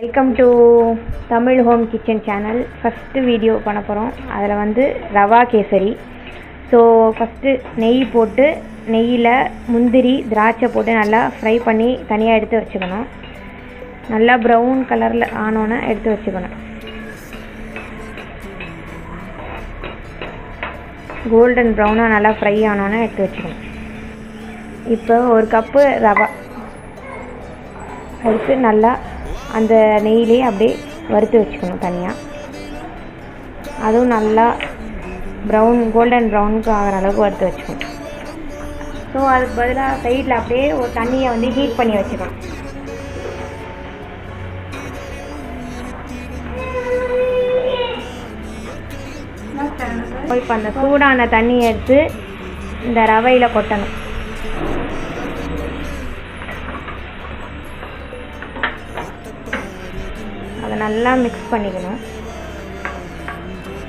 Welcome to Tamil home kitchen channel. First video பண்ண போகிறோம். அதில் வந்து ரவா கேசரி. ஸோ ஃபஸ்ட்டு நெய் போட்டு நெய்யில் முந்திரி திராட்சை போட்டு நல்லா ஃப்ரை பண்ணி தனியாக எடுத்து வச்சுக்கணும். நல்லா ப்ரௌன் கலரில் ஆனோன்னு எடுத்து வச்சுக்கணும். கோல்டன் ப்ரௌனாக நல்லா ஃப்ரை ஆனோன்னு எடுத்து வச்சுக்கணும். இப்போ ஒரு கப்பு ரவா எடுத்து நல்லா அந்த நெய்யிலே அப்படியே வறுத்து வச்சுக்கணும் தனியாக. அதுவும் நல்லா கோல்டன் ப்ரௌனுக்கு ஆகிற அளவுக்கு வறுத்து வச்சுக்கணும். ஸோ அதுக்கு பதிலாக சைடில் அப்படியே ஒரு தண்ணியை வந்து ஹீட் பண்ணி வச்சுக்கணும். இப்போ அந்த சூடான தண்ணியை எடுத்து இந்த ரவையில் கொட்டணும். அதை நல்லா மிக்ஸ் பண்ணிக்கணும்.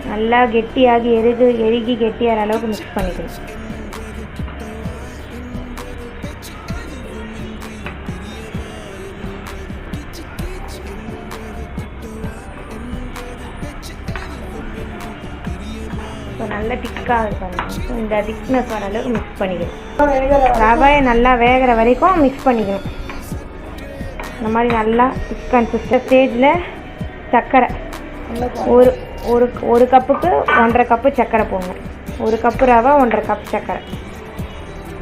நல்லா கெட்டியாகி எருகி கெட்டியாகிற அளவுக்கு மிக்ஸ் பண்ணிக்கணும். இப்போ நல்லா திக்காக இருக்கணும். இந்த திக்னஸ் வர அளவுக்கு மிக்ஸ் பண்ணிக்கணும். ரவையை நல்லா வேகிற வரைக்கும் மிக்ஸ் பண்ணிக்கணும். இந்த மாதிரி நல்லா திக் கன்சிஸ்டன்ட் ஸ்டேஜில் சர்க்கரை ஒரு கப்புக்கு 1.5 கப்பு சர்க்கரை போடணும். 1 கப்பு ரவை 1.5 கப் சர்க்கரை.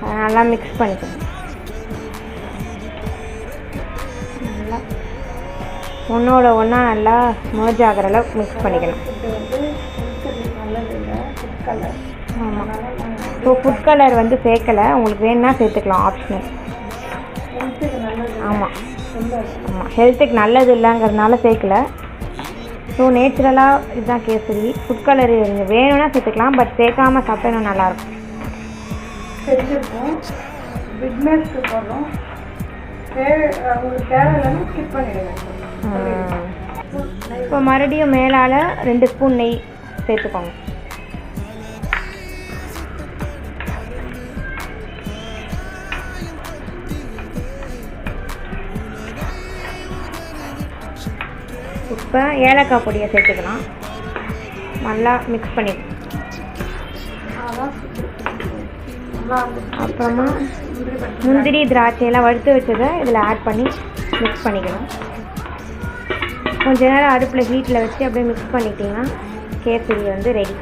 அதை நல்லா மிக்ஸ் பண்ணிக்கணும். நல்லா ஒன்றோட ஒன்றா நல்லா மர்ஜ் ஆகிற அளவுக்கு மிக்ஸ் பண்ணிக்கணும். ஆமாம். ஸோ ஃபுட் கலர் வந்து சேர்க்கலை, உங்களுக்கு வேணுன்னா சேர்த்துக்கலாம், ஆப்ஷனல். ஆமாம் ஆமாம், ஹெல்த்துக்கு நல்லது இல்லைங்கிறதுனால சேர்க்கல. ஸோ நேச்சுரலாக இதுதான் கேசரி. ஃபுட் கலர் நீங்கள் வேணும்னா சேர்த்துக்கலாம், பட் சேர்க்காமல் சாப்பிட்டா இன்னும் நல்லாயிருக்கும். செஞ்சுருக்கோம். பிக்னஸ்க்கு போடுறோம். உங்களுக்கு தேவையில்லைன்னா ஸ்கிப் பண்ணிடுங்க. இப்போ மறுபடியும் மேலால் 2 ஸ்பூன் நெய் சேர்த்துக்கோங்க. இப்போ ஏலக்காய் பொடியை சேர்த்துக்கலாம். நல்லா மிக்ஸ் பண்ணிக்கணும். அப்புறமா முந்திரி திராட்சையெல்லாம் வறுத்து வச்சதை இதில் ஆட் பண்ணி மிக்ஸ் பண்ணிக்கணும். கொஞ்ச நேரம் அடுப்பில் ஹீட்டில் வச்சு அப்படியே மிக்ஸ் பண்ணிட்டிங்கன்னா கேசரி வந்து ரெடி.